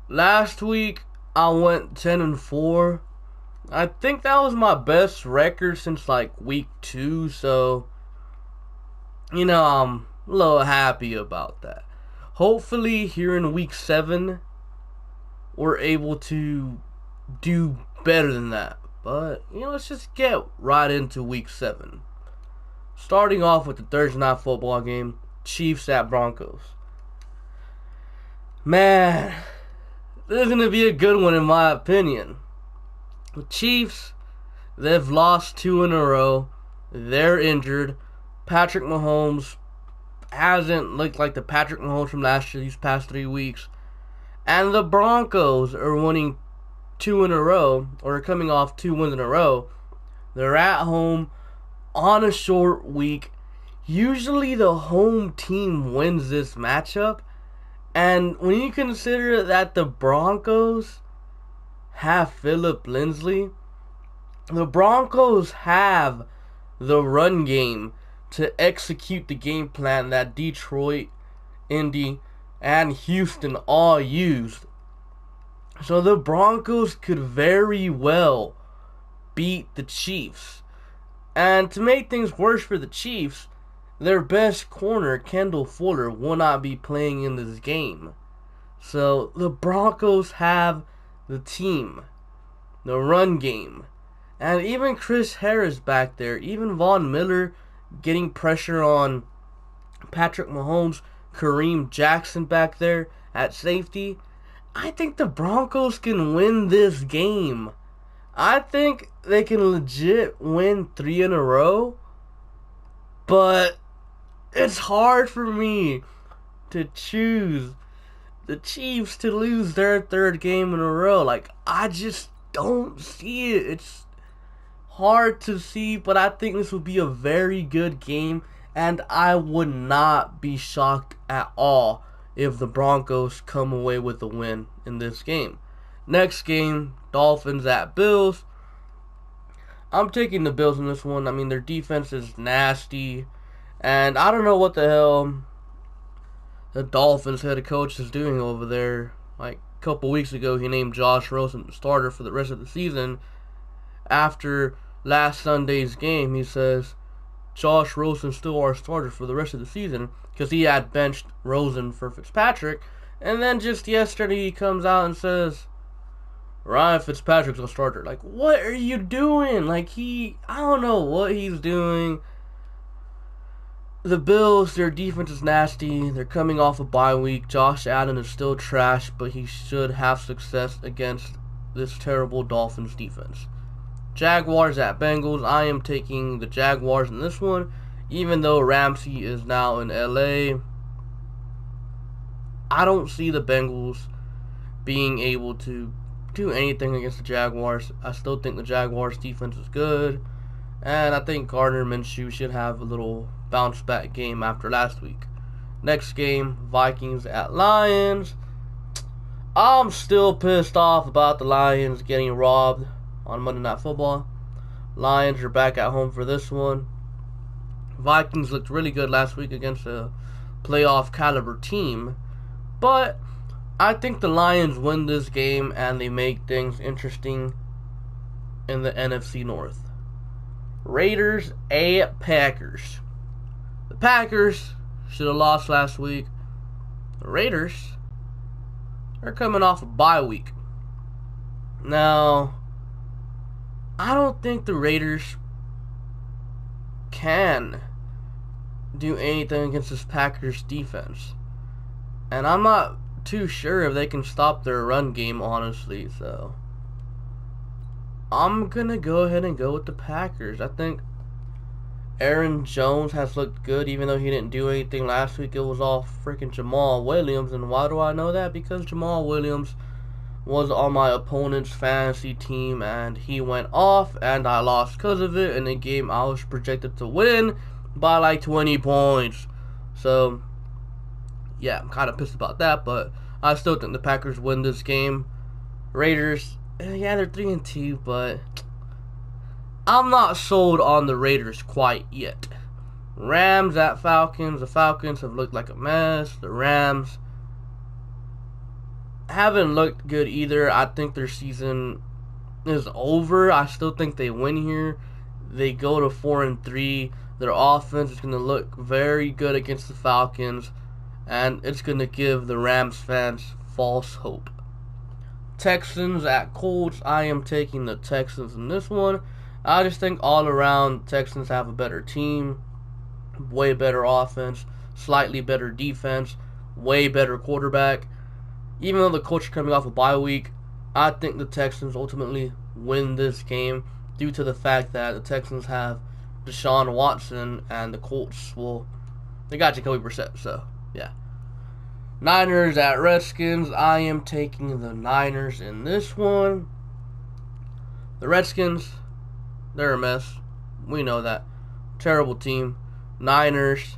Last week I went 10-4. I think that was my best record since like week 2, so I'm a little happy about that. Hopefully here in week 7 we're able to do better than that. But, let's just get right into week 7. Starting off with the Thursday night football game, Chiefs at Broncos. Man, this is going to be a good one in my opinion. The Chiefs, they've lost 2 in a row. They're injured. Patrick Mahomes hasn't looked like the Patrick Mahomes from last year these past 3 weeks. And the Broncos are winning 2 in a row, or coming off 2 wins in a row. They're at home on a short week. Usually the home team wins this matchup. And when you consider that the Broncos have Phillip Lindsay, the Broncos have the run game to execute the game plan that Detroit, Indy, and Houston all used. So the Broncos could very well beat the Chiefs. And to make things worse for the Chiefs, their best corner, Kendall Fuller, will not be playing in this game. So the Broncos have the team, the run game, and even Chris Harris back there, even Von Miller getting pressure on Patrick Mahomes, Kareem Jackson back there at safety. I think the Broncos can win this game. I think they can legit win 3 in a row, but it's hard for me to choose the Chiefs to lose their 3rd game in a row. Like, I just don't see it. It's hard to see, but I think this will be a very good game, and I would not be shocked at all if the Broncos come away with a win in this game. Next game, Dolphins at Bills. I'm taking the Bills in this one. I mean, their defense is nasty, and I don't know what the hell the Dolphins head coach is doing over there. Like, a couple weeks ago, he named Josh Rosen the starter for the rest of the season. After last Sunday's game, he says Josh Rosen's still our starter for the rest of the season because he had benched Rosen for Fitzpatrick. And then just yesterday, he comes out and says Ryan Fitzpatrick's a starter. Like, what are you doing? Like, I don't know what he's doing. The Bills, their defense is nasty. They're coming off a bye week. Josh Allen is still trash, but he should have success against this terrible Dolphins defense. Jaguars at Bengals. I am taking the Jaguars in this one, even though Ramsey is now in LA. I don't see the Bengals being able to do anything against the Jaguars. I still think the Jaguars defense is good, and I think Gardner Minshew should have a little bounce back game after last week. Next game, Vikings at Lions. I'm still pissed off about the Lions getting robbed on Monday Night Football. Lions are back at home for this one. Vikings looked really good last week against a playoff caliber team, but I think the Lions win this game and they make things interesting in the NFC North. Raiders at Packers. The Packers should have lost last week. The Raiders are coming off a bye week. Now, I don't think the Raiders can do anything against this Packers defense. And I'm not too sure if they can stop their run game, honestly. So, I'm going to go ahead and go with the Packers. I think Aaron Jones has looked good, even though he didn't do anything last week. It was all freaking Jamal Williams. And why do I know that? Because Jamal Williams was on my opponent's fantasy team, and he went off, and I lost because of it in a game I was projected to win by like 20 points. So, yeah, I'm kind of pissed about that, but I still think the Packers win this game. Raiders, yeah, they're 3-2, but I'm not sold on the Raiders quite yet. Rams at Falcons. The Falcons have looked like a mess. The Rams, haven't looked good either. I think their season is over. I still think they win here. They go to 4-3. Their offense is going to look very good against the Falcons, and it's going to give the Rams fans false hope. Texans at Colts. I am taking the Texans in this one. I just think all around Texans have a better team, way better offense, slightly better defense, way better quarterback. Even though the Colts are coming off a bye week, I think the Texans ultimately win this game due to the fact that the Texans have Deshaun Watson and the Colts, well, they got Jacoby Brissett, so yeah. Niners at Redskins. I am taking the Niners in this one. The Redskins, they're a mess. We know that. Terrible team. Niners,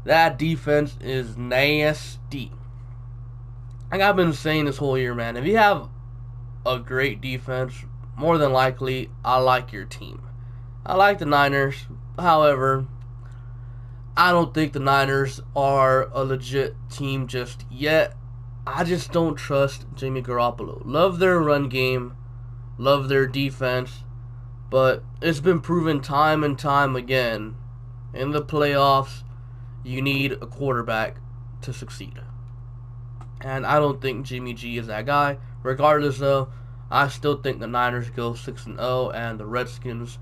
that defense is nasty. Like I've been saying this whole year, man, if you have a great defense, more than likely, I like your team. I like the Niners. However, I don't think the Niners are a legit team just yet. I just don't trust Jimmy Garoppolo. Love their run game, love their defense, but it's been proven time and time again in the playoffs, you need a quarterback to succeed. And I don't think Jimmy G is that guy. Regardless, though, I still think the Niners go 6-0 and the Redskins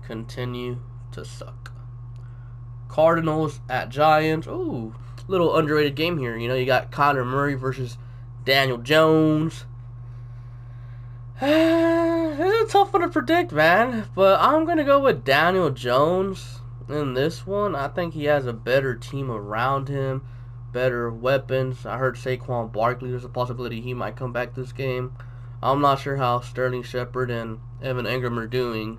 continue to suck. Cardinals at Giants. Ooh, little underrated game here. You know, you got Kyler Murray versus Daniel Jones. It's a tough one to predict, man. But I'm going to go with Daniel Jones in this one. I think he has a better team around him, better weapons. I heard Saquon Barkley, there's a possibility he might come back this game. I'm not sure how Sterling Shepard and Evan Ingram are doing,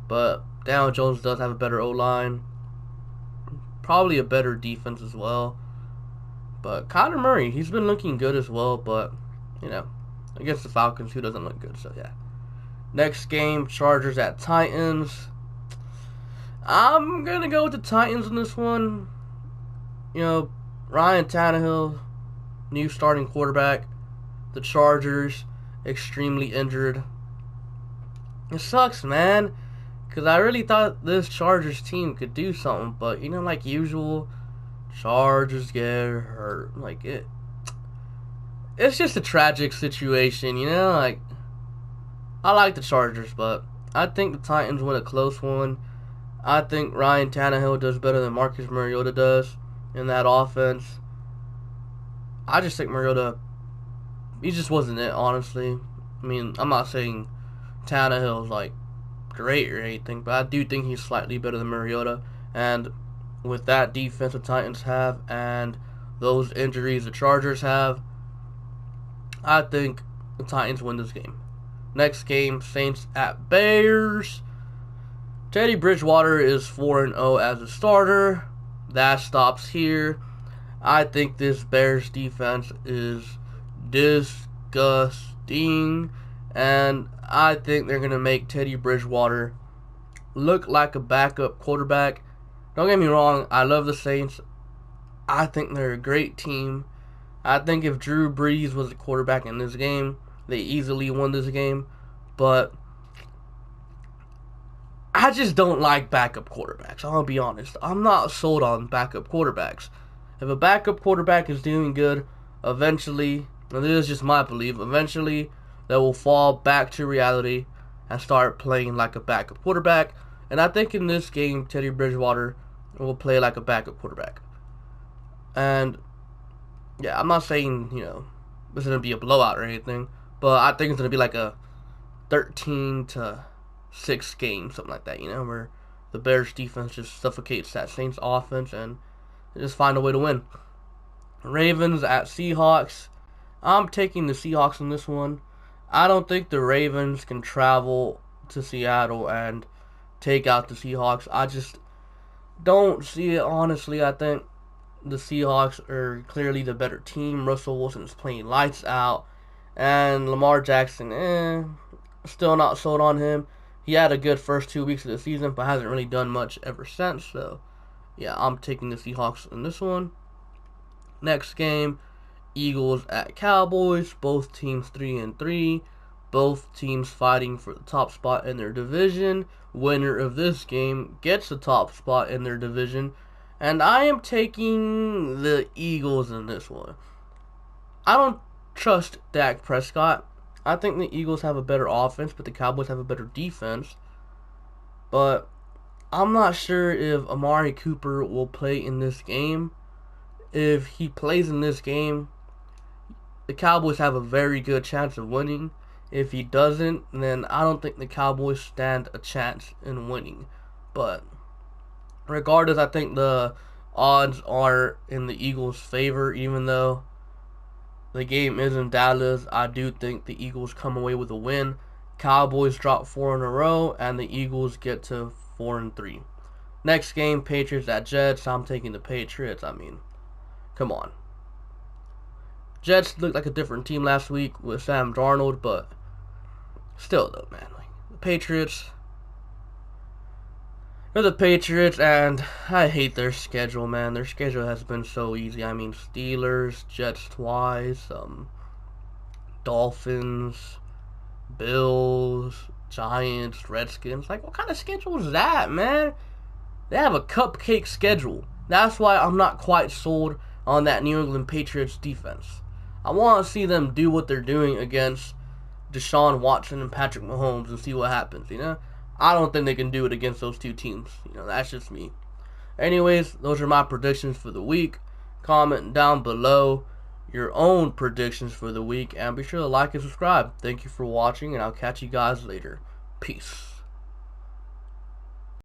but Daniel Jones does have a better O-line. Probably a better defense as well. But Kyler Murray, he's been looking good as well, but, you know, against the Falcons, who doesn't look good, so yeah. Next game, Chargers at Titans. I'm going to go with the Titans in this one. You know, Ryan Tannehill, new starting quarterback. The Chargers, extremely injured. It sucks, man, because I really thought this Chargers team could do something, but, you know, like usual, Chargers get hurt. Like, it's just a tragic situation, you know? Like, I like the Chargers, but I think the Titans win a close one. I think Ryan Tannehill does better than Marcus Mariota does in that offense. I just think Mariota, he just wasn't it, honestly. I mean, I'm not saying Tannehill's, like, great or anything, but I do think he's slightly better than Mariota. And with that defense the Titans have and those injuries the Chargers have, I think the Titans win this game. Next game, Saints at Bears. Teddy Bridgewater is 4-0 as a starter. That stops here. I think this Bears defense is disgusting, and I think they're going to make Teddy Bridgewater look like a backup quarterback. Don't get me wrong, I love the Saints. I think they're a great team. I think if Drew Brees was the quarterback in this game, they easily won this game. But I just don't like backup quarterbacks. I'll be honest. I'm not sold on backup quarterbacks. If a backup quarterback is doing good, eventually, and this is just my belief, eventually they will fall back to reality and start playing like a backup quarterback. And I think in this game, Teddy Bridgewater will play like a backup quarterback. And yeah, I'm not saying, you know, this is going to be a blowout or anything, but I think it's going to be like a 13-6 game, something like that, you know, where the Bears defense just suffocates that Saints offense and they just find a way to win. Ravens at Seahawks. I'm taking the Seahawks in this one. I don't think the Ravens can travel to Seattle and take out the Seahawks. I just don't see it, honestly. I think the Seahawks are clearly the better team. Russell Wilson is playing lights out. And Lamar Jackson, still not sold on him. He had a good first 2 weeks of the season, but hasn't really done much ever since. So, yeah, I'm taking the Seahawks in this one. Next game, Eagles at Cowboys. Both teams 3-3. Both teams fighting for the top spot in their division. Winner of this game gets the top spot in their division. And I am taking the Eagles in this one. I don't trust Dak Prescott. I think the Eagles have a better offense, but the Cowboys have a better defense. But I'm not sure if Amari Cooper will play in this game. If he plays in this game, the Cowboys have a very good chance of winning. If he doesn't, then I don't think the Cowboys stand a chance in winning. But regardless, I think the odds are in the Eagles' favor, even though the game is in Dallas. I do think the Eagles come away with a win. Cowboys drop 4 in a row, and the Eagles get to 4-3. Next game, Patriots at Jets. I'm taking the Patriots. I mean, come on. Jets looked like a different team last week with Sam Darnold, but still, though, man. Like, the Patriots, they're the Patriots, and I hate their schedule, man. Their schedule has been so easy. I mean, Steelers, Jets twice, Dolphins, Bills, Giants, Redskins. Like, what kind of schedule is that, man? They have a cupcake schedule. That's why I'm not quite sold on that New England Patriots defense. I want to see them do what they're doing against Deshaun Watson and Patrick Mahomes and see what happens, you know? I don't think they can do it against those two teams. You know, that's just me. Anyways, those are my predictions for the week. Comment down below your own predictions for the week, and be sure to like and subscribe. Thank you for watching, and I'll catch you guys later. Peace.